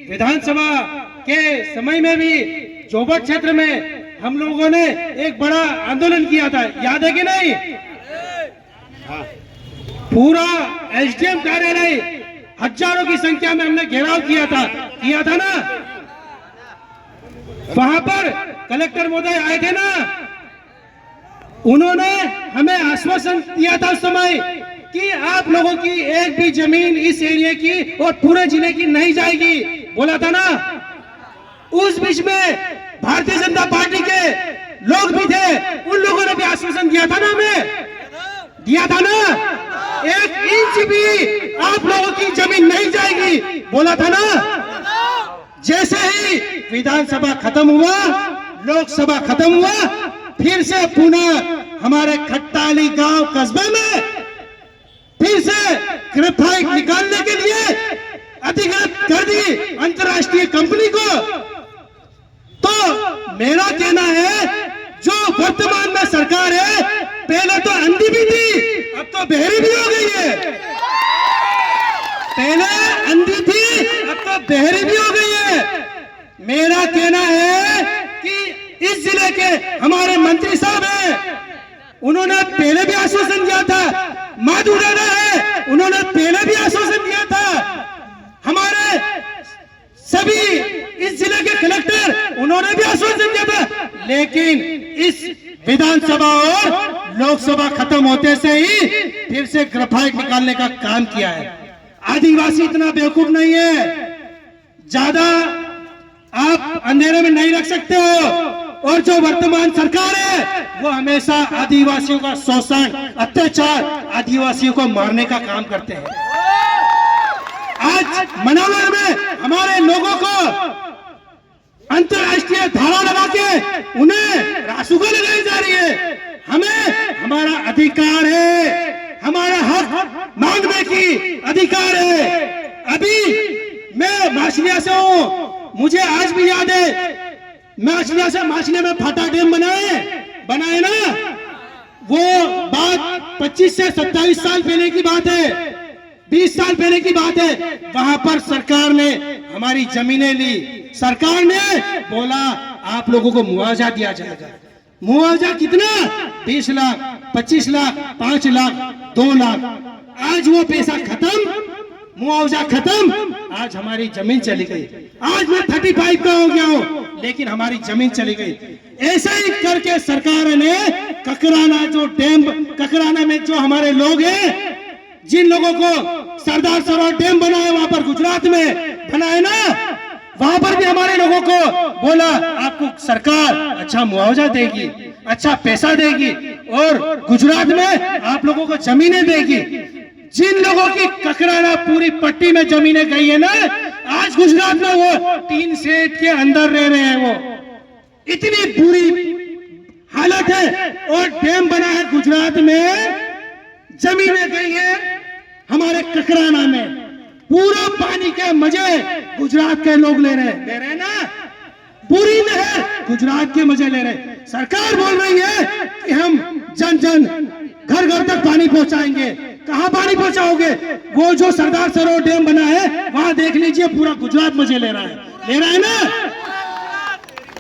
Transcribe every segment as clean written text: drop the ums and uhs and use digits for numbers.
विधानसभा के समय में भी जोबट क्षेत्र में हम लोगों ने एक बड़ा आंदोलन किया था, याद है कि नहीं? पूरा एसडीएम कार्यालय हजारों की संख्या में हमने घेराव किया था ना। वहां पर कलेक्टर महोदय आए थे ना, उन्होंने हमें आश्वासन दिया था उस समय कि आप लोगों की एक भी जमीन इस एरिया की और पूरे जिले की नहीं जाएगी, बोला था ना। उस बीच में भारतीय जनता पार्टी के लोग भी थे, उन लोगों ने भी आश्वासन दिया था ना, हमें दिया था ना, 1 इंच भी आप लोगों की जमीन नहीं जाएगी, बोला था ना। जैसे ही विधानसभा खत्म हुआ, लोकसभा खत्म हुआ, फिर से पुनः हमारे खट्टाली गांव कस्बे में फिर से ग्रेफाइट निकालने के लिए अधिकृत कर दी अंतर्राष्ट्रीय कंपनी को। तो मेरा कहना है, जो वर्तमान में सरकार है, पहले तो अंधी भी थी, अब तो बहरी भी हो गई है। पहले अंधी थी, अब तो बहरी भी हो गई है। मेरा कहना है कि इस जिले के हमारे मंत्री साहब हैं, उन्होंने पहले भी आश्वासन दिया था। माधु दादा है, उन्होंने पहले भी आश्वासन दिया था। हमारे सभी इस जिले के कलेक्टर, उन्होंने भी आश्वासन दिया था। लेकिन इस विधानसभा और लोकसभा खत्म होते से ही फिर से ग्रेफाइट निकालने का काम किया है। आदिवासी इतना बेवकूफ नहीं है, ज्यादा आप अंधेरे में नहीं रख सकते हो। और जो वर्तमान सरकार है, वो हमेशा आदिवासियों का शोषण, अत्याचार, आदिवासियों को मारने का काम करते हैं। आज मनावर में हमारे लोगों को अंतर्राष्ट्रीय धारा लगा के उन्हें रासुका लगाई जा रही है। हमें हमारा अधिकार है, हमारा हक मांगने की अधिकार है। अभी मैं माछलिया से हूं, मुझे आज भी याद है, माछलिया में फाटा डैम बनाए ना। वो बात 25 से 27 साल पहले की बात है, 20 साल पहले की बात है। वहां पर सरकार ने हमारी जमीनें ली, सरकार ने बोला आप लोगों को मुआवजा दिया जाएगा। मुआवजा कितना? 20 लाख, 25 लाख, 5 लाख, 2 लाख। आज वो पैसा खत्म, मुआवजा खत्म, आज हमारी जमीन चली गई। आज मैं 35 का हो गया हूं, लेकिन हमारी जमीन चली गई। ऐसे ही करके सरकार ने ककराना जो डैम, ककराना में जो हमारे लोग हैं, जिन लोगों को सरदार सरोवर डैम बनाए, वहां पर गुजरात में बनाए ना, वहां पर भी हमारे लोगों को बोला आपको सरकार अच्छा मुआवजा देगी, अच्छा पैसा देगी और गुजरात में आप लोगों को जमीनें देगी। जिन लोगों की ककराना पूरी पट्टी में जमीनें गई है ना, आज गुजरात में वो टीन शेड के अंदर रह रहे हैं। वो इतनी बुरी हालत है। और डैम बना है गुजरात में, जमीनें गई है हमारे ककराना में। पूरा पानी के मजे गुजरात के लोग ले रहे हैं ना। पूरी नहर गुजरात के मजे ले रहे। सरकार बोल रही है कि हम जन जन घर घर तक पानी पहुंचाएंगे। कहां पानी पहुंचाओगे? वो जो सरदार सरोवर डैम बना है, वहां देख लीजिए, पूरा गुजरात मजे ले रहा है ना।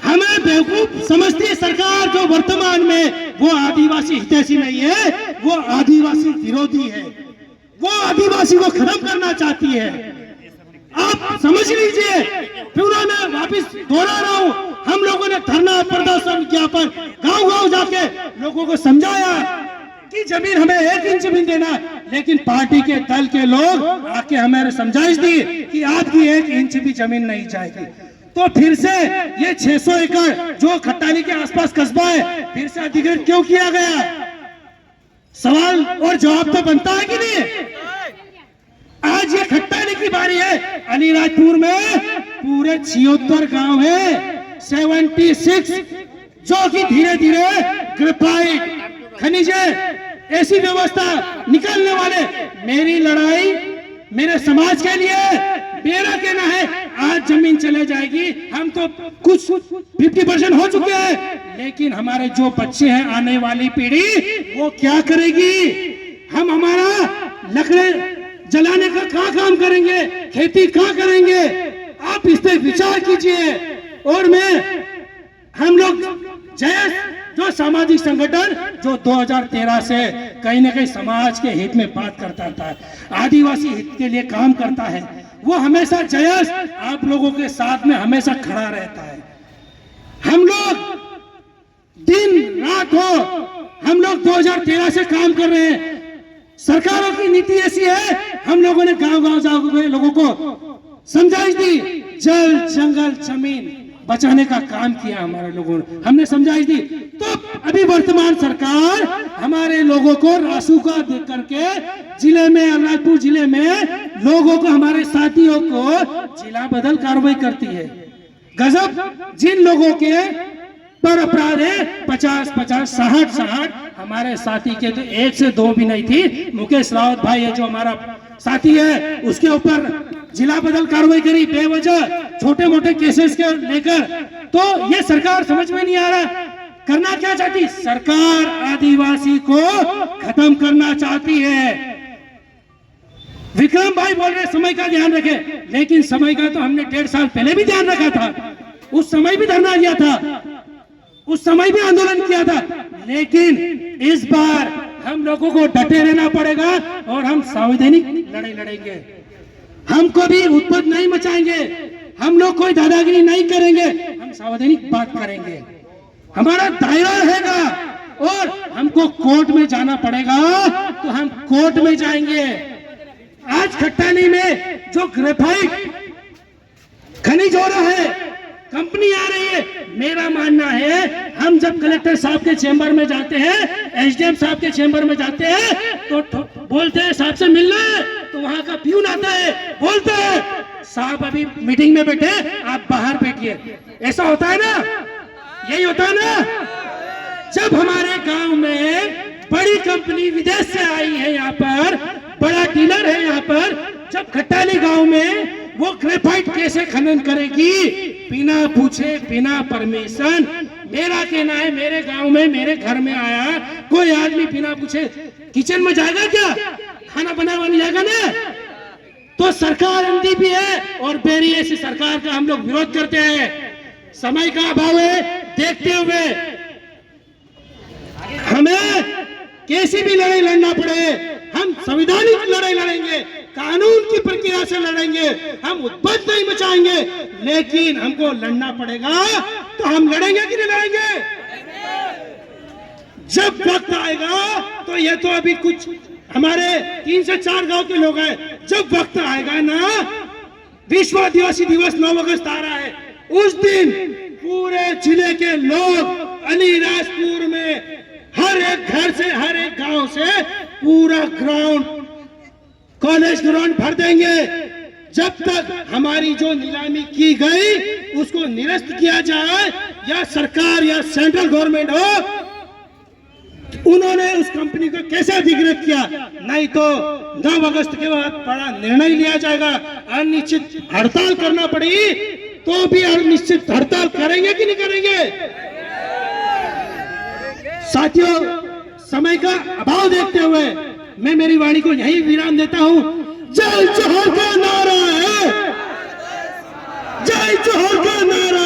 हमें बेवकूफ समझती है सरकार, जो वर्तमान में वो आदिवासी हितैषी नहीं है, वो आदिवासी विरोधी है। वो आदिवासी को खत्म करना चाहती है। आप समझ लीजिए। पूरा मैं वापिस दोहरा रहा हूं, हम लोगों ने धरना, प्रदर्शन, ज्ञापन गांव गांव जाके लोगों को समझाया कि जमीन हमें 1 इंच जमीन देना, लेकिन पार्टी के दल के लोग आके हमें समझाइश दी कि आपकी 1 इंच भी जमीन नहीं जाएगी। तो फिर से ये 600 एकड़ जो खट्टाली के आसपास कस्बा है, फिर से अधिकृत क्यों किया गया? सवाल और जवाब तो बनता है कि नहीं? आज ये खट्टाली की बारी है। अलीराजपुर में पूरे 76 गांव है, 76, जो कि धीरे धीरे ग्रेफाइट, खनिजे, ऐसी व्यवस्था निकालने वाले। मेरी लड़ाई मेरे समाज के लिए, मेरा कहना है आज जमीन चले जाएगी। हम तो कुछ 50% हो चुके हैं, लेकिन हमारे जो बच्चे हैं, आने वाली पीढ़ी, वो क्या करेगी? हम हमारा लकड़े जलाने का कहाँ काम करेंगे? खेती कहाँ करेंगे? आप इस पे विचार कीजिए। और हम लोग जयस जो सामाजिक संगठन जो 2013 से कहीं ना कहीं समाज के हित में बात करता था, आदिवासी हित के लिए काम करता है, वो हमेशा जयस आप लोगों के साथ में हमेशा खड़ा रहता है। हम लोग दिन रात हम लोग 2013 से काम कर रहे हैं। सरकारों की नीति ऐसी है, हम लोगों ने गांव-गांव जाकर लोगों को समझाइश दी, जल जंगल जमीन बचाने का काम किया हमारे लोगों ने, हमने समझाइश दी। तो अभी वर्तमान सरकार हमारे लोगों को रासुका दे करके जिले में, अलीराजपुर जिले में लोगों को, हमारे साथियों को जिला बदल कार्रवाई करती है। गजब, जिन लोगों के पर अपराध है 50-50, 60-60, हमारे साथी के तो 1 से 2 भी नहीं थी। मुकेश रावत भाई है जो हमारा साथी है, उसके ऊपर जिला बदल कार्रवाई करी बेवजह छोटे मोटे केसेस के लेकर। तो ये सरकार समझ में नहीं आ रहा करना क्या चाहती। सरकार आदिवासी को खत्म करना चाहती है। विक्रम भाई बोल रहे समय का ध्यान रखें, लेकिन समय का तो हमने 1.5 साल पहले भी ध्यान रखा था, उस समय भी धरना दिया था, उस समय भी आंदोलन किया था। लेकिन इस बार हम लोगों को डटे रहना पड़ेगा और हम संवैधानिक लड़ाई लड़ेंगे। हम कभी उत्पत्ति नहीं मचाएंगे, हम लोग कोई दादागिरी नहीं करेंगे, हम संवैधानिक बात करेंगे। हमारा दायरा रहेगा और हमको कोर्ट में जाना पड़ेगा तो हम कोर्ट में जाएंगे। आज खट्टानी में जो ग्रेफाइट खनिज हो रहा है, कंपनी आ रही है, मेरा मानना है हम जब कलेक्टर साहब के चेंबर में जाते हैं, एसडीएम साहब के चेंबर में जाते हैं तो बोलते हैं साहब से मिलना, तो वहां का प्यून आता है, बोलते हैं साहब अभी मीटिंग में बैठे, आप बाहर बैठिए। ऐसा होता है ना, यही होता है ना। जब हमारे गांव में बड़ी कंपनी विदेश से आई है, यहाँ पर बड़ा डीलर है, यहाँ पर जब खट्टाली गांव में वो ग्रेफाइट कैसे खनन करेगी बिना पूछे, बिना परमिशन। मेरा कहना है मेरे गांव में, मेरे घर में आया कोई आदमी बिना पूछे किचन में जाएगा क्या? खाना बनाने नहीं जाएगा ना। तो सरकार अंधी भी है और बेरी ऐसी सरकार का हम लोग विरोध करते हैं। समय का अभाव है, देखते हुए हमें कैसी भी लड़ाई लड़ना पड़े, हम संवैधानिक लड़ाई लड़ेंगे, कानून की प्रक्रिया से लड़ेंगे, हम उत्पत्ति नहीं मचाएंगे। लेकिन हमको लड़ना पड़ेगा तो हम लड़ेंगे कि नहीं लड़ेंगे? जब वक्त आएगा तो ये तो अभी कुछ हमारे 3 से 4 गांव के लोग हैं, जब वक्त आएगा ना, विश्व आदिवासी दिवस 9 अगस्त आ रहा है, उस दिन पूरे जिले के लोग अलीराजपुर में हर एक घर से, हर एक गांव से पूरा ग्राउंड, कॉलेज ग्राउंड भर देंगे। जब तक हमारी जो नीलामी की गई उसको निरस्त किया जाए, या सरकार या सेंट्रल गवर्नमेंट हो, उन्होंने उस कंपनी को कैसे अधिकृत किया, नहीं तो 9 अगस्त के बाद बड़ा निर्णय लिया जाएगा। अनिश्चित हड़ताल करना पड़ी तो भी अनिश्चित हड़ताल करेंगे कि नहीं करेंगे? साथियों, समय का अभाव देखते हुए मैं मेरी वाणी को यही विराम देता हूं। जय जोहर का नारा है, जय जोहर का नारा